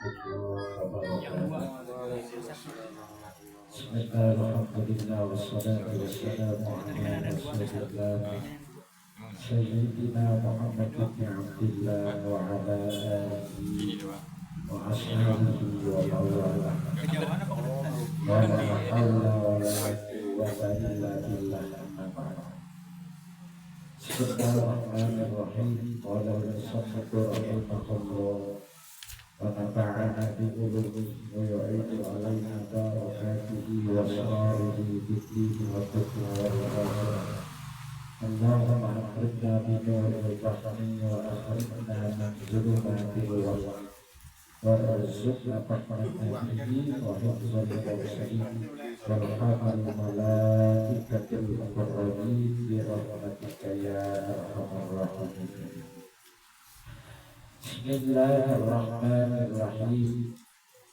Bismillahirrahmanirrahim. Wassalatu wassalamu ala Rasulillah Sayyidina Muhammad bin Abdillah wa ala alihi wa ashabihi wa mawala. La hawla wa la quwwata illa billah. Bismillahirrahmanirrahim. Qala al-musannif rahimahullah wa nafa'ana bi ulumihi wa yu'idu alaina barakatihi wa syararihi biddihi wa tuqwa wa al-akhirah. Allahumma akhrijna bi nuril fahmi wa akhrijna min zulumatil wahmi wa arzuqna fahmatan wa hifzal mursalin wal hafal malaikatil muqarrabin bi rahmatika ya arhamar rahimin. Bismillahirrahmanirrahim.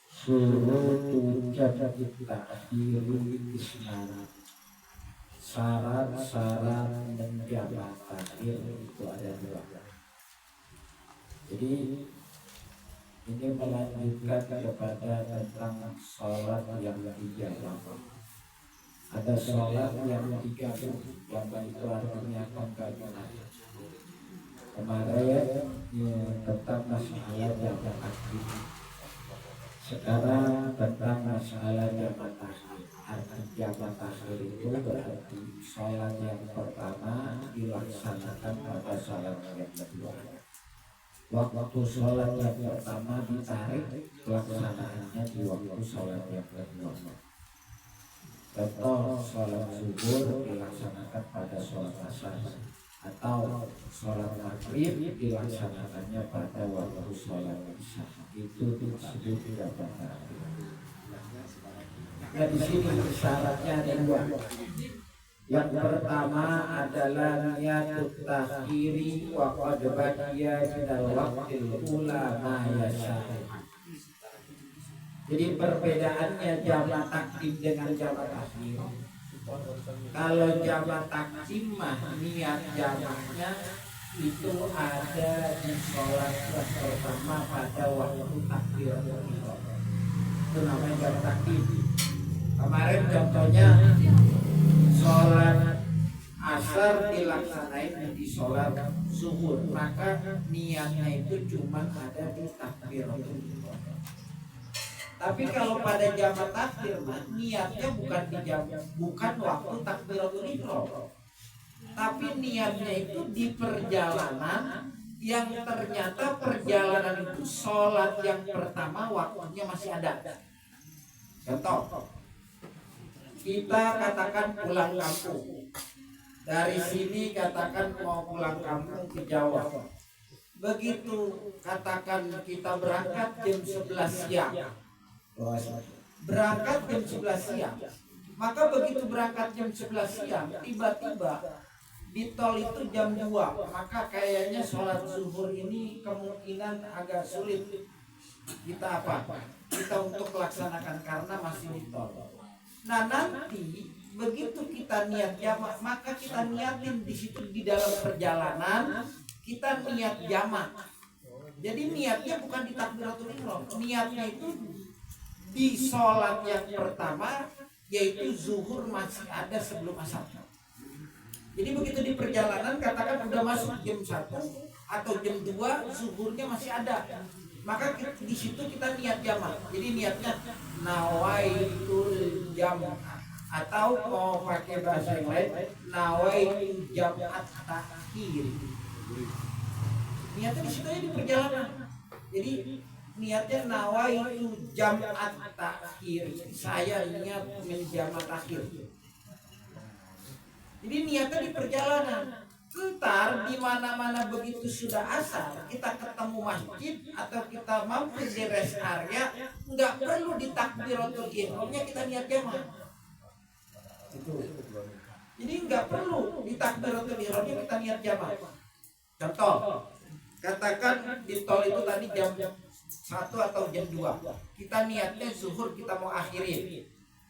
Surutu jadid ta'khirul isnan. Syarat-syarat menjabat takhir itu ada dua. Jadi ini melanjutkan kepada tentang sholat yang tiga. Ada sholat yang tiga, yang itu artinya pengkajian. Kemarin tentang masalah jamak takhir. Sekarang tentang masalah jamak takhir. Arti jamak takhir itu berarti sholat yang pertama dilaksanakan pada sholat yang kedua. Waktu sholat yang pertama ditarik, pelaksanaannya di waktu sholat yang kedua. Contoh, sholat zuhur dilaksanakan pada sholat asar, atau sholat maghrib dilaksanakannya pada waktu sholat isya. Itu disebut jamak takhir. Nah, di sini syaratnya ada dua. Yang pertama adalah niyatut takhiri wa qad baqiya minal waqtil ula ma yasha. Jadi perbedaannya jamak takdim dengan jamak takhir. Kalau jamak takdim mah niat jamaknya itu ada di sholat yang pertama pada waktu takbiratul ihram. Itu namanya jamak takdim. Kemarin contohnya sholat asar dilaksanain di sholat zuhur, maka niatnya itu cuma ada di takbiratul ihram. Tapi kalau pada jamak takhir niatnya bukan waktu takbiratul ihram, tapi niatnya itu di perjalanan yang ternyata perjalanan itu sholat yang pertama waktunya masih ada. Contoh, kita katakan pulang kampung. Dari sini katakan mau pulang kampung ke Jawa. Begitu katakan kita berangkat jam 11 siang. Berangkat jam 11 siang. Maka begitu berangkat jam 11 siang, tiba-tiba di tol itu jam 2. Maka kayaknya sholat zuhur ini kemungkinan agak sulit kita untuk melaksanakan karena masih di tol. Nah, nanti begitu kita niat jamak, maka kita niatin di situ di dalam perjalanan kita niat jamak. Jadi niatnya bukan di takbiratul ihram, niatnya itu di sholat yang pertama, yaitu zuhur masih ada sebelum asar. Jadi begitu di perjalanan katakan udah masuk jam 1 atau jam 2, zuhurnya masih ada. Maka di situ kita niat jamak. Jadi niatnya nawaitul jamak, atau mau pakai bahasa yang lain nawaitul jamak takhir. Niatnya di situ aja di perjalanan. Jadi niatnya nawaitul jamak takhir. Saya niat menjamak takhir. Jadi niatnya di perjalanan. Ntar di mana-mana begitu sudah asar, kita ketemu masjid atau kita mampir di rest area, nggak perlu di takbiratul ihramnya kita niat jamak. Jadi nggak perlu di takbiratul ihramnya kita niat jamak. Contoh, katakan di tol itu tadi jam 1 atau jam 2, kita niatnya zuhur kita mau akhirin.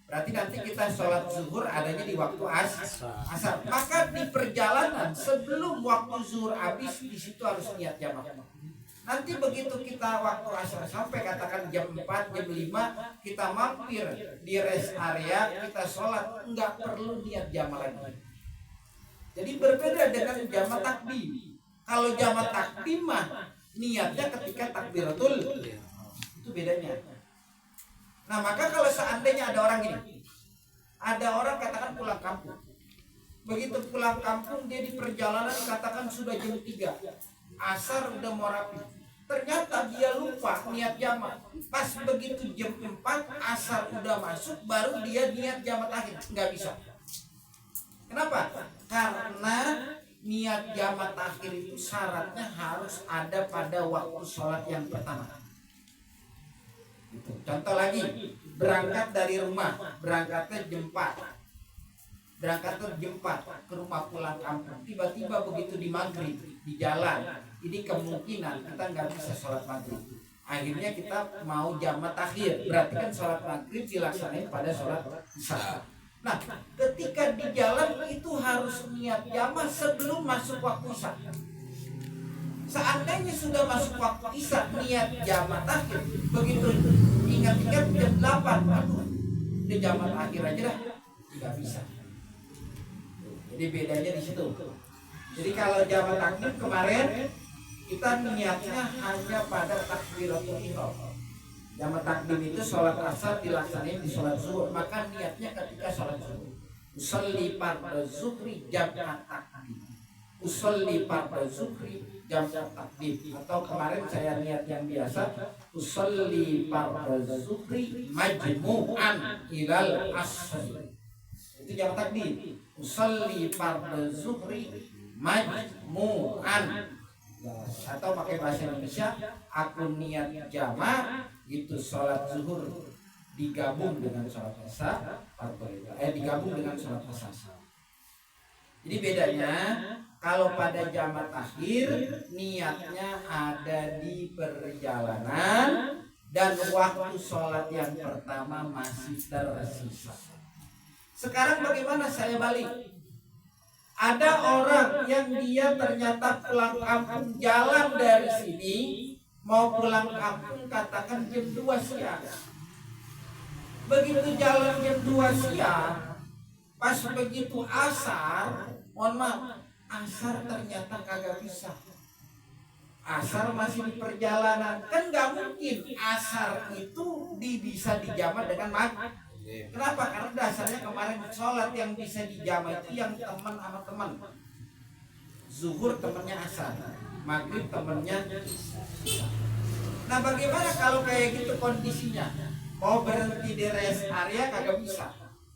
Berarti nanti kita sholat zuhur adanya di waktu asar. Maka di perjalanan sebelum waktu zuhur habis, di situ harus niat jamak. Nanti begitu kita waktu asar sampai katakan jam 4, jam 5, kita mampir di rest area, kita sholat, nggak perlu niat jamaah lagi. Jadi berbeda dengan jamaah takdim. Kalau jamaah takdim mah niatnya ketika takbiratul, itu bedanya. Nah maka kalau seandainya ada orang ini, ada orang katakan pulang kampung, begitu pulang kampung dia di perjalanan katakan sudah jam 3, asar udah mau rapi, ternyata dia lupa niat jamaah. Pas begitu jam 4 asar udah masuk, baru dia niat jamaah akhir, nggak bisa. Kenapa? Karena niat jamaah akhir itu syaratnya harus ada pada waktu sholat yang pertama. Contoh lagi, berangkat dari rumah, berangkatnya jam 4, berangkatnya jam 4 ke rumah pulang kampung, tiba-tiba begitu di maghrib di jalan, ini kemungkinan kita nggak bisa sholat maghrib. Akhirnya kita mau jamaah takhir, berarti kan sholat maghrib dilaksanain pada sholat isya. Nah, ketika di jalan itu harus niat jamaah sebelum masuk waktu isya. Seandainya sudah masuk waktu isya niat jamaah takhir, begitu ingat-ingat jam 8, aduh, di jamaah akhir aja dah, nggak bisa. Jadi bedanya di situ. Jadi kalau jamaah takdim kemarin kita niatnya hanya pada takbiratul ihram. Jamaah takdim itu sholat asar dilaksanain di sholat zuhur, maka niatnya ketika sholat zuhur. Usolli fardhu zuhri jam'at takdim. Usolli fardhu zuhri jam'at takdim. Atau kemarin saya niat yang biasa, usolli fardhu zuhri majmu'an ilal asri. Itu jamaah takdim. Usolli fardhu zuhri majmu'an, atau pakai bahasa Indonesia, aku niat jamaah itu sholat zuhur digabung dengan sholat asar, digabung dengan sholat asar. Jadi bedanya kalau pada jamaah takhir niatnya ada di perjalanan dan waktu sholat yang pertama masih tersisa. Sekarang bagaimana saya balik? Ada orang yang dia ternyata pulang kampung, jalan dari sini mau pulang kampung katakan jam 2 siang. Begitu jalan jam 2 siang, pas begitu asar, mohon maaf, asar ternyata kagak bisa. Asar masih di perjalanan, kan nggak mungkin asar itu bisa dijamaah dengan maghrib. Kenapa? Karena dasarnya kemarin sholat yang bisa dijamaah itu yang teman sama teman. Zuhur temannya asar, maghrib temannya isya. Nah bagaimana kalau kayak gitu kondisinya? Mau berhenti di rest area kagak bisa,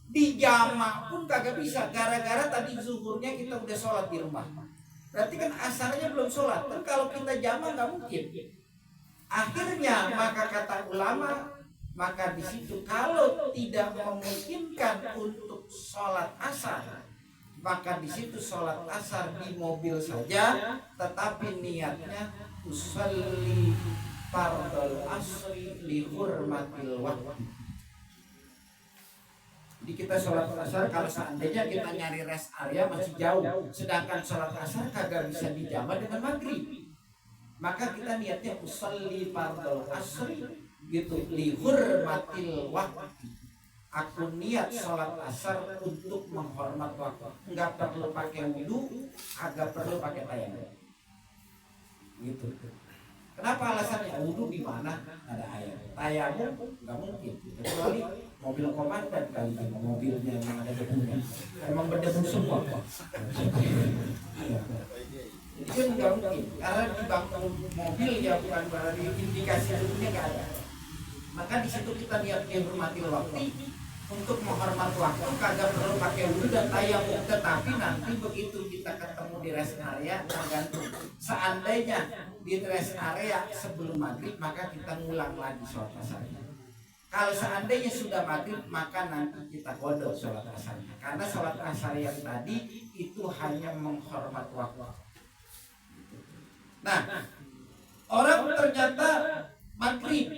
di jamaah pun kagak bisa, gara-gara tadi zuhurnya kita udah sholat di rumah. Berarti kan asarnya belum sholat. Kan kalau kita jamaah nggak mungkin. Akhirnya maka kata ulama, maka di situ kalau tidak memungkinkan untuk sholat asar, maka di situ sholat asar di mobil saja, tetapi niatnya usolli fardhul asri li hurmatil waqti. Jadi kita sholat asar kalau seandainya kita nyari rest area masih jauh, sedangkan sholat asar kagak bisa dijamaah dengan maghrib, maka kita niatnya usolli fardhul asri gitu li hurmatil waqti. Aku niat sholat asar untuk menghormat waktu, nggak perlu pakai wudu, agak perlu pakai tayamum. Gitu. Kenapa alasannya? Wudu di mana ada air, tayamum nggak mungkin, kecuali mobil komandan kali ini, mobilnya yang ada debunya, emang berdebu semua. Jadi kan nggak mungkin, karena di bangku mobil ya bukan berarti indikasi debunya nggak ada. Maka di situ kita niat menghormati waktu, untuk menghormati waktu kagak perlu pakai wudu dan tayamum. Tetapi nanti begitu kita ketemu di rest area tergantung. Seandainya di rest area sebelum maghrib, maka kita ngulang lagi sholat asarnya. Kalau seandainya sudah maghrib, maka nanti kita qodho sholat asarnya. Karena sholat asar yang tadi itu hanya menghormat waktu. Nah, orang ternyata maghrib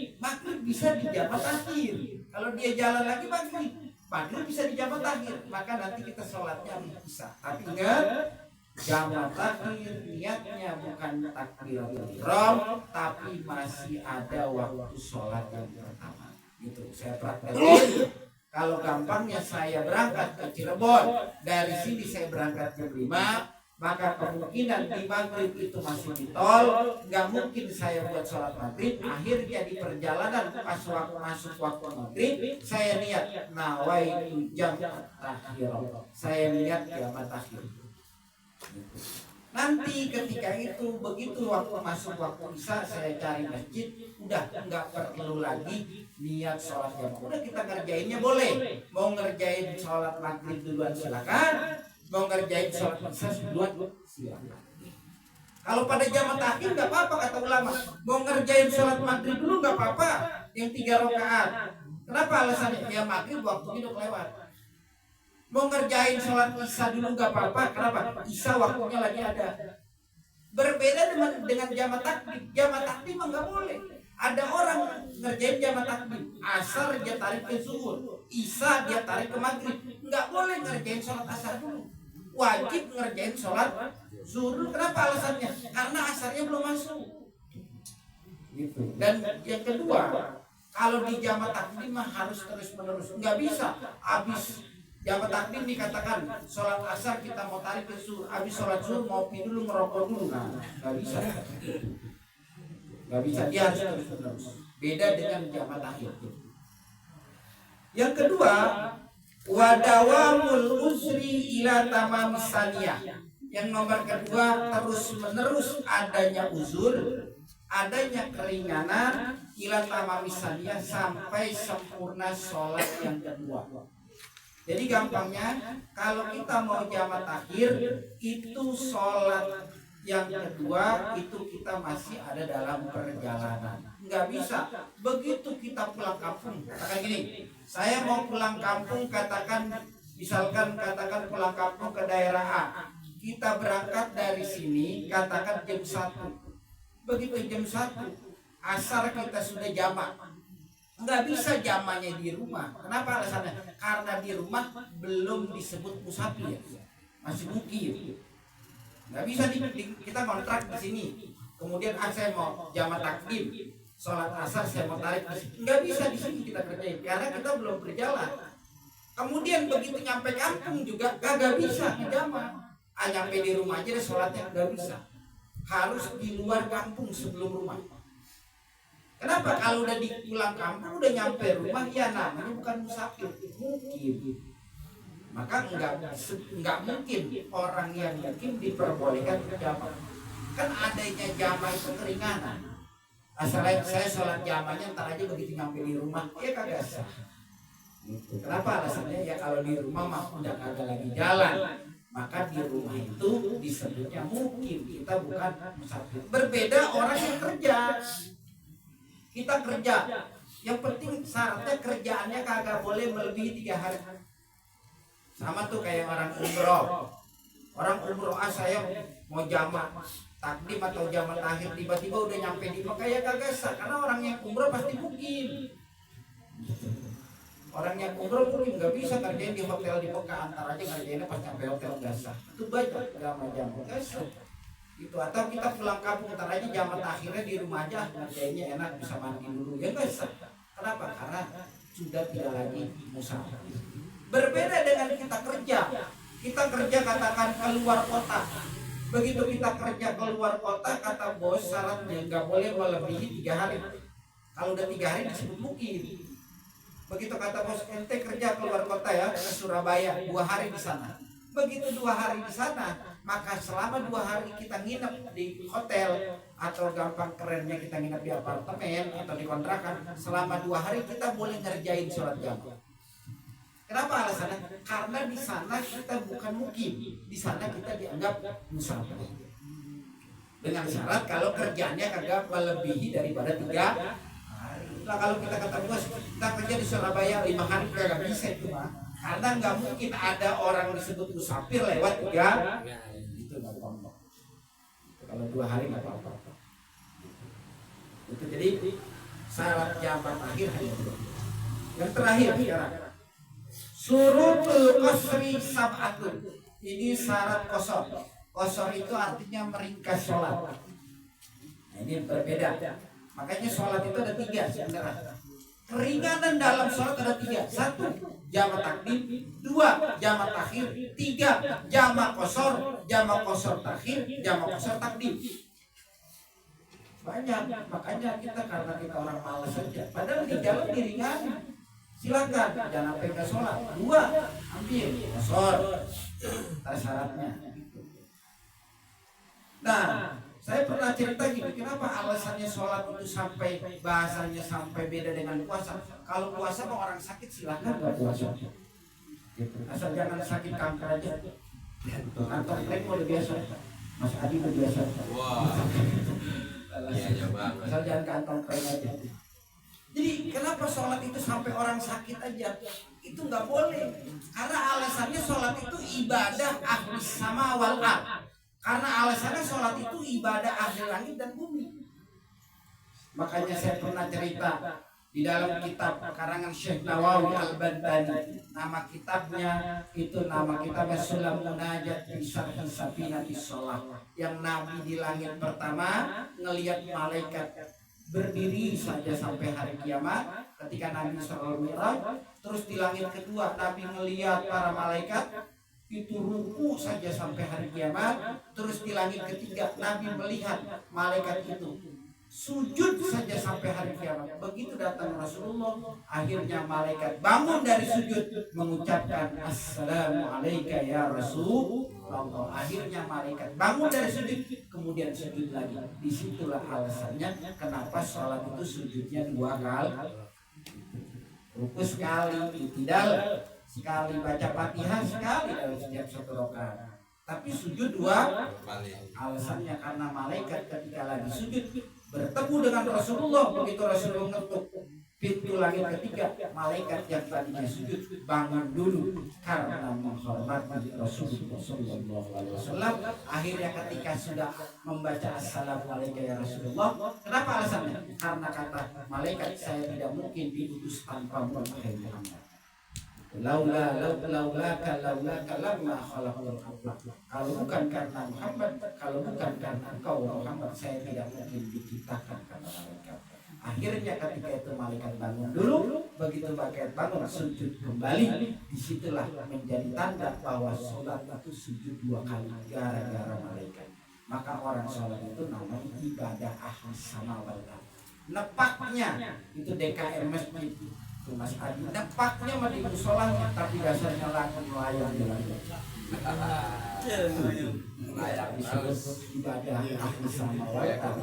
bisa dijamaah takhir. Kalau dia jalan lagi maghrib bisa dijamaah takhir, maka nanti kita sholatnya bisa. Tapi ingat, Jamaah takhir niatnya bukan takbiratul ihram, tapi masih ada waktu sholat yang pertama. Itu saya praktekin. Kalau gampangnya saya berangkat ke Cirebon, dari sini saya berangkat jam 5, maka kemungkinan di maghrib itu masih di tol, nggak mungkin saya buat sholat maghrib. Akhirnya di perjalanan pas waktu masuk waktu maghrib, saya niat nawaitu jam takhir, saya niat jamaah takhir. Nanti ketika itu begitu waktu masuk waktu isya, saya cari masjid, udah nggak perlu lagi niat sholat jamaah. Udah kita ngerjainnya boleh. Mau ngerjain sholat maghrib duluan silakan, mau ngerjain sholat isya duluan silakan. Kalau pada jamaah takhir nggak apa-apa kata ulama. Mau ngerjain sholat maghrib dulu nggak apa-apa, yang 3 rakaat. Kenapa alasannya? Ya maghrib waktunya udah lewat. Mau ngerjain sholat isya dulu nggak apa-apa. Kenapa? Isya waktunya lagi ada. Berbeda dengan jamaah takdim. Jamaah takdim nggak boleh. Ada orang ngerjain jamaah takdim, asar dia tarik ke zuhur, isya dia tarik ke maghrib. Nggak boleh ngerjain sholat asar dulu. Wajib ngerjain sholat zuhur dulu. Kenapa alasannya? Karena asarnya belum masuk. Gitu. Dan yang kedua, kalau di jamaah takdim harus terus menerus. Nggak bisa habis jamaah takdim dikatakan sholat asar kita mau tarik ke zuhur, habis sholat zuhur ngopi dulu, ngerokok dulu. Nah, nggak bisa. Nggak bisa, dia harus terus menerus. Beda dengan jamaah takhir. Yang kedua, wadawamul usri ila tamamis saniyah. Yang nomor kedua, terus menerus adanya uzur, adanya keringanan ila tamamis saniyah sampai sempurna sholat yang kedua. Jadi gampangnya, kalau kita mau jamaah takhir, itu sholat yang kedua itu kita masih ada dalam perjalanan. Nggak bisa. Begitu kita pulang kampung, katakan gini, saya mau pulang kampung, misalkan pulang kampung ke daerah A. Kita berangkat dari sini, katakan jam 1. Begitu jam 1, asar kita sudah jamaah. Nggak bisa jamanya di rumah. Kenapa alasannya? Karena di rumah belum disebut musafir, masih mukim. Nggak bisa kita kontrak di sini. Kemudian saya mau jamaah takdim, sholat asar saya mau tarik di sini. Nggak bisa di sini kita kerjain karena kita belum berjalan. Kemudian begitu nyampe kampung juga gak bisa dijamaah. Nyampe di rumah aja deh sholatnya nggak bisa. Harus di luar kampung sebelum rumah. Kenapa? Kalau udah di pulang kampung, udah nyampe rumah, ya namanya bukan musafir, mukim. Maka nggak mungkin orang yang mukim diperbolehkan jamaah. Kan adanya jamaah itu keringanan. Asalnya saya sholat jamaahnya ntar aja begitu nyampe di rumah, ya kagak sah. Kenapa alasannya? Ya kalau di rumah mah udah kagak lagi jalan. Maka di rumah itu disebutnya mukim. Kita bukan musafir. Berbeda orang yang kerja. Kita kerja, yang penting syaratnya kerjaannya kagak boleh melebihi 3 hari. Sama tuh kayak orang umroh. Orang umroh saya mau jamaah takdim atau jamaah takhir, tiba-tiba udah nyampe di Mekah, ya kagak sah. Karena orang yang umroh pasti mukim. Orang yang umroh mukim nggak bisa kerjain di hotel di Mekah, antar aja kerjainnya pas nyampe hotel nggak sah. Itu baca jamaah nggak sah. Itu atau kita pulang kampung ntar aja jamaah takhirnya di rumah aja, ngerjainnya enak, bisa mandi dulu, ya nggak sah. Kenapa? Karena sudah tidak lagi musafir. Berbeda dengan kita kerja katakan keluar kota. Begitu kita kerja keluar kota, kata bos syaratnya nggak boleh melebihi 3 hari. Kalau udah 3 hari disebut mukim. Begitu kata bos, ente kerja keluar kota ya, ke Surabaya 2 hari di sana. Begitu 2 hari di sana, maka selama 2 hari kita nginep di hotel, atau gampang kerennya kita nginep di apartemen atau di kontrakan, selama 2 hari kita boleh ngerjain sholat jamaah. Kenapa alasannya? Karena di sana kita bukan mukim, di sana kita dianggap musafir. Dengan syarat kalau kerjanya kagak melebihi daripada 3 hari. Nah kalau kita kata bos, kita kerja di Surabaya 5 hari kagak bisa itu mah. Karena nggak mungkin ada orang disebut musafir lewat 3 itu nggak apa-apa. Kalau 2 hari nggak apa-apa. Itu jadi syarat jamaah takhir hanya 2. Yang terakhir sekarang, surutul qasri sab'atun. Ini syarat kosor. Qasar itu artinya meringkas sholat. Nah, ini berbeda. Makanya sholat itu ada 3 sebenarnya. Keringanan dalam sholat ada 3. 1, jamak takdim. 2, jamak takhir. 3, jamak qasar. Jamak qasar takhir, jamak qasar takdim. Banyak. Makanya kita karena kita orang malas saja. Padahal di jalan diringan. Silakan, jangan sampai ke sholat. 2, ambil qasar. Syaratnya. Nah, saya pernah cerita gini, kenapa alasannya sholat itu sampai bahasanya sampai beda dengan puasa. Kalau puasa mau orang sakit silahkan nggak puasa, asal jangan sakit kanker aja. Kantong krem udah biasa, Mas Adi udah biasa. Wah, iya banget. Asal jangan kantong krem aja. Jadi kenapa sholat itu sampai orang sakit aja? Itu nggak boleh. Karena alasannya sholat itu ibadah ahli sama wal ard. Karena alasannya sholat itu ibadah ahli langit dan bumi. Makanya saya pernah cerita di dalam kitab karangan Syekh Nawawi Al-Bantani. Nama kitabnya Sulam Munajat fi Syarhi Safinati Shalah. Yang Nabi di langit pertama ngelihat malaikat berdiri saja sampai hari kiamat ketika Nabi Isra Mi'raj. Terus di langit kedua Nabi melihat para malaikat itu ruku saja sampai hari kiamat. Terus di langit ketiga Nabi melihat malaikat itu sujud saja sampai hari kiamat. Begitu datang Rasulullah, akhirnya malaikat bangun dari sujud mengucapkan Assalamualaikum ya Rasulullah. Akhirnya malaikat bangun dari sujud kemudian sujud lagi. Disitulah alasannya kenapa sholat itu sujudnya 2 kali, ruku sekali, itidal sekali, baca Fatihah sekali dalam setiap 1 rakaat. Tapi sujud 2 alasannya karena malaikat ketika lagi sujud bertemu dengan Rasulullah. Begitu Rasulullah ngetuk pintu langit ketiga, malaikat yang tadinya sujud bangun dulu karena menghormati Rasulullah SAW. Akhirnya ketika sudah membaca Assalamualaikum ya Rasulullah, kenapa alasannya? Karena kata malaikat, saya tidak mungkin diutus tanpa Muhammad. Laula lamma khalaqul khalq. Kalau bukan karena Muhammad, kalau bukan karena engkau Muhammad, saya tidak mungkin diciptakan, kata malaikat. Akhirnya ketika itu malaikat bangun dulu, begitu malaikat bangun sujud kembali. Disitulah menjadi tanda bahwa sholat itu sujud 2 kali gara-gara malaikat. Maka orang sholat itu namanya ibadah ahli sama wal ard. Nepaknya itu DKM masjid. Mas Adi nepaknya mah di musolanya, tapi dasarnya laku melayang di langit. Layak disebut ibadah ahli sama wal ard.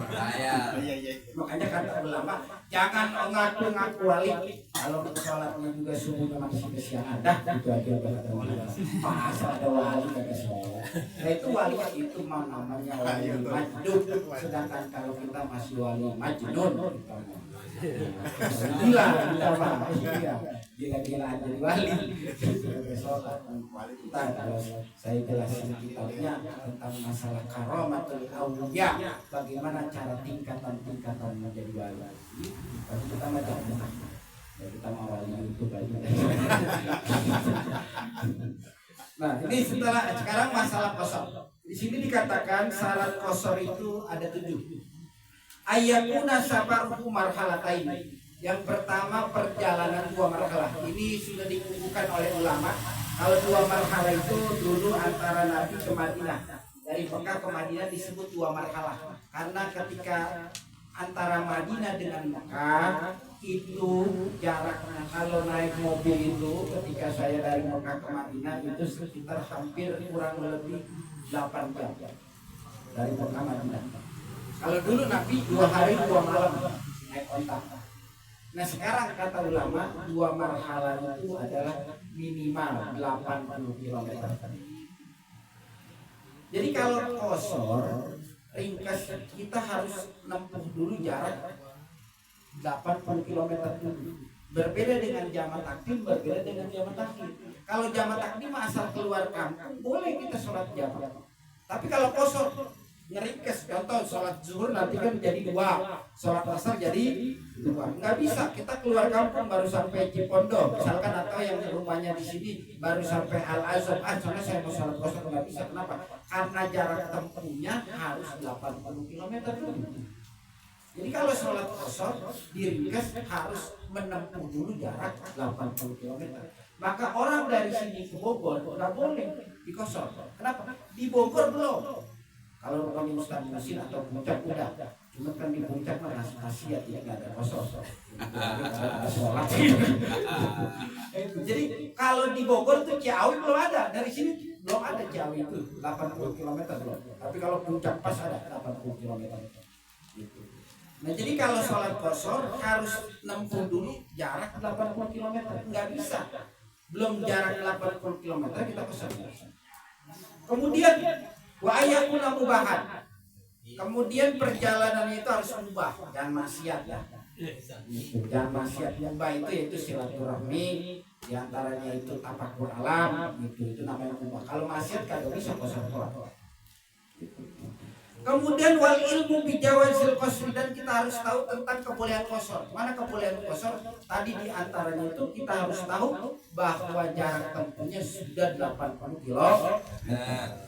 Makanya kata ulama, jangan ngaku-ngaku wali kalau sholatnya juga subuhnya masih kesiangan. Dah itu aja kata ulama. Masa ada wali kagak sholat? Nah itu wali itu mah namanya wali majdud. Sedangkan kalau kita masih wali majnun, gila kita mah gila-gilaan jadi wali. Sholat kita kalau saya jelasin kitabnya tentang masalah karamatul awliya, bagaimana cara tingkatan menjadi wali. Tapi kita macam ya, kita mau wali itu aja. Nah ini sekarang masalah qasar. Di sini dikatakan syarat qasar itu ada 7. Ayakuna safaruhu marhalatain. Yang pertama perjalanan 2 marhalah. Ini sudah dikukuhkan oleh ulama. Kalau 2 marhalah itu dulu antara Nabi ke Madinah. Dari Mekah ke Madinah disebut 2 marhalah. Karena ketika antara Madinah dengan Mekah itu jaraknya, kalau naik mobil itu ketika saya dari Mekah ke Madinah itu sekitar hampir kurang lebih 8 jam dari Mekah Madinah. Kalau dulu Nabi 2 hari 2 malam naik onta. Nah sekarang kata ulama 2 marhalah itu adalah minimal 80 km. Jadi kalau qasar ringkas kita harus nempuh dulu jarak 80 km dulu. Berbeda dengan jamak takdim, berbeda dengan jamak takhir. Kalau jamak takdim asal keluar kampung boleh kita sholat jamak. Tapi kalau qasar ngeringkes. Contoh sholat zuhur nanti kan jadi 2, sholat asar jadi 2. Nggak bisa, kita keluar kampung baru sampai Cipondo misalkan, atau yang rumahnya di sini baru sampai Al Azhar, soalnya saya mau sholat kosor. Nggak bisa. Kenapa? Karena jarak tempuhnya harus 80 km dulu. Jadi kalau sholat kosor diringkes harus menempuh dulu jarak 80 km. Maka orang dari sini ke Bogor nggak boleh dikosor. Kenapa? Di Bogor belum. Kalau rumahnya Ustaz Musin atau Puncak udah. Cuma kan di Puncak mah masih ya tidak ada kosor. Ada sholat. Jadi kalau di Bogor tuh Ciawi belum ada. Dari sini belum ada Ciawi itu 80 km belum. Tapi kalau Puncak pas ada 80 km. Gitu. Nah jadi kalau sholat kosor harus nempuh dulu jarak 80 km. Nggak bisa. Belum jarak 80 km kita kosor. Kemudian wa ayakuna mubahan. Kemudian perjalanan itu harus mubah, jangan maksiat ya. Jangan maksiat. Mubah itu yaitu silaturahmi, diantaranya itu tafakur alam, itu namanya mubah. Kalau maksiat kagak bisa kosor. Kemudian wal ilmu bijawazil qasr, dan kita harus tahu tentang kebolehan kosor. Mana kebolehan kosor? Tadi di antaranya itu kita harus tahu bahwa jarak tempuhnya sudah 80 km.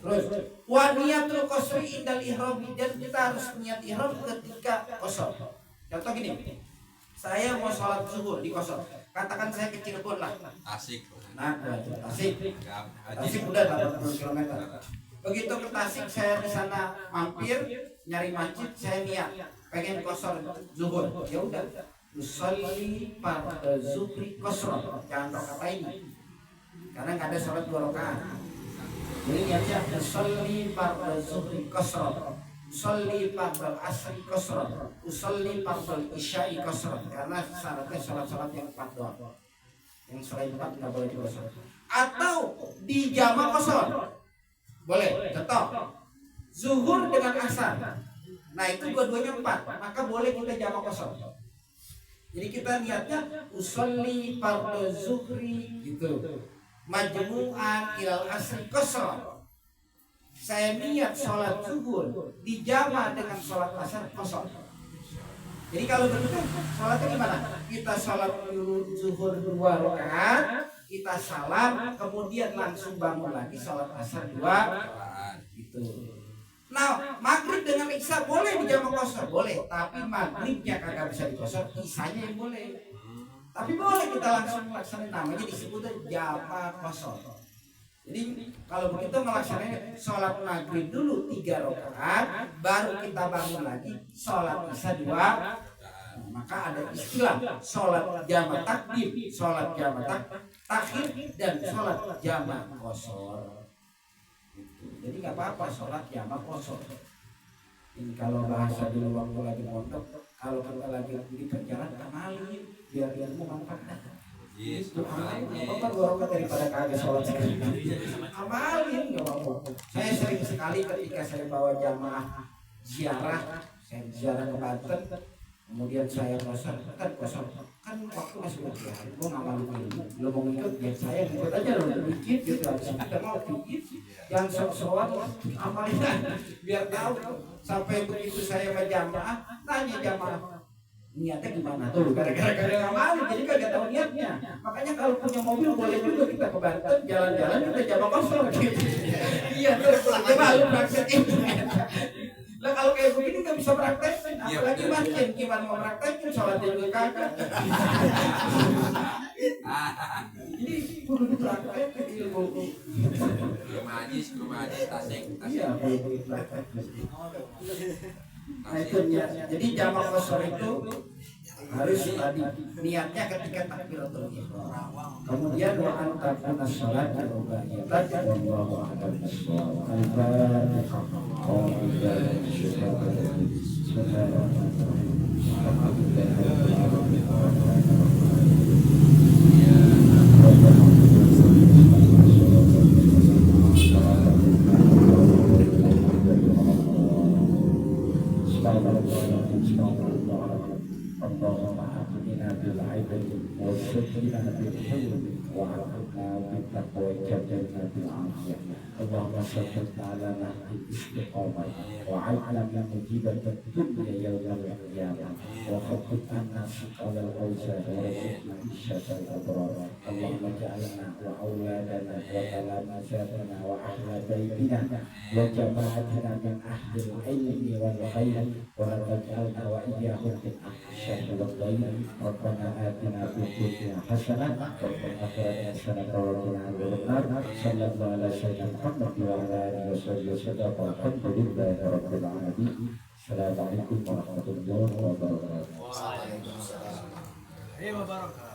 Terus wa niyatul qasri indal ihram, dan kita harus niat ihram ketika kosor. Contoh gini. Saya mau sholat zuhur di kosor. Katakan saya ke Cirebon lah. Asik. Nah, Tasik. Tasik udah 80 km. Begitu ke Tasik saya di sana mampir nyari masjid, saya niat pengen kosor zuhur. Ya udah, usolli fardhu zuhri qasran. Jangan rakaat ini. Karena nggak ada sholat 2 rakaat. Jadi niatnya usolli fardhu zuhri qasran, usolli fardhu asri qasran, usolli fardhu isya'i qasran. Karena syaratnya sholat-sholat yang 4 doang. Yang selain 4 nggak boleh dikosor. Atau di jamak kosor. Boleh, contoh zuhur dengan asar. Nah itu dua-duanya 4, maka boleh kita jamak kosor. Jadi kita niatnya usolli fardhu zuhri gitu, majmu'an ilal asri kosor. Saya niat sholat zuhur dijamak dengan sholat asar kosor. Jadi kalau begitu sholatnya gimana? Kita sholat dulu zuhur 2 rakaat, kita salam, kemudian langsung bangun lagi sholat asar 2 gitu. Nah maghrib dengan isya boleh dijamak kosor, boleh, tapi maghribnya kagak bisa dikosor, isanya yang boleh. Tapi boleh kita langsung melaksanakan, namanya disebutnya jamak kosor. Jadi kalau begitu melaksanakan sholat maghrib dulu 3 rakaat, baru kita bangun lagi sholat isya 2. Maka ada istilah sholat jamak takdim, sholat jamak takhir, dan sholat jamak kosor. Jadi nggak apa-apa sholat jamak kosor. Ini kalau bahasa dulu waktu lagi pondok, kalau kita lagi di perjalanan amalin biar ilmu manfaat. Itu amalin, apa gorokan daripada kagak sholat sekali. Amalin nggak apa-apa. Saya sering sekali ketika saya bawa jamaah ziarah, saya ziarah ke Banten. Kemudian saya kosor kan waktu masih muda, gue nggak malu belum mau ikut, ya saya ikut aja loh dikit gitu, habis kita mau dikit, yang sok-sokan amalin biar tahu. Sampai begitu saya berjamaah, tanya jamaah niatnya gimana tuh, gara-gara ngamalin jadi kagak tahu niatnya. Makanya kalau punya mobil boleh juga kita ke Banten jalan-jalan kita jamak kosor gitu. Iya terus coba lu praktekin. Nah kalau kayak begini nggak bisa praktekin, apalagi makin gimana mau praktekin, sholatnya juga kagak. Jadi perlu dipraktekin ilmu. Rumah Ajis Tasik. Iya perlu dipraktekin. Nah itu niat. Jadi jamak kosor itu harus tadi niatnya ketika takbiratul ihram. Kemudian wa antakuna sholat al-ubahiyatan wallahu a'lam bishawab. Allahumma وسدنا بالحلم وعافنا بالتقوى وجنبنا بالعافية اللهم ثبت على نهج الاستقامة وعلمنا مجيبة الدنيا يوم القيامة وخفف عنا ثقل الأوزان ورزقنا عيشة الأبرار اللهم اجعلنا وأولادنا وتلامذتنا وأهل بيتنا وجماعتنا من أهل العلم والخير ولا تجعلنا وإياهم من أهل الشر والضيق ربنا آتنا في الدنيا حسنة وفي الآخرة حسنة وقنا عذاب النار صلى الله على سيدنا محمد وعلى آله وصحبه وسلم والحمد لله رب العالمين السلام عليكم ورحمة الله وبركاته. Waalaikumsalam. Wabarakatuh.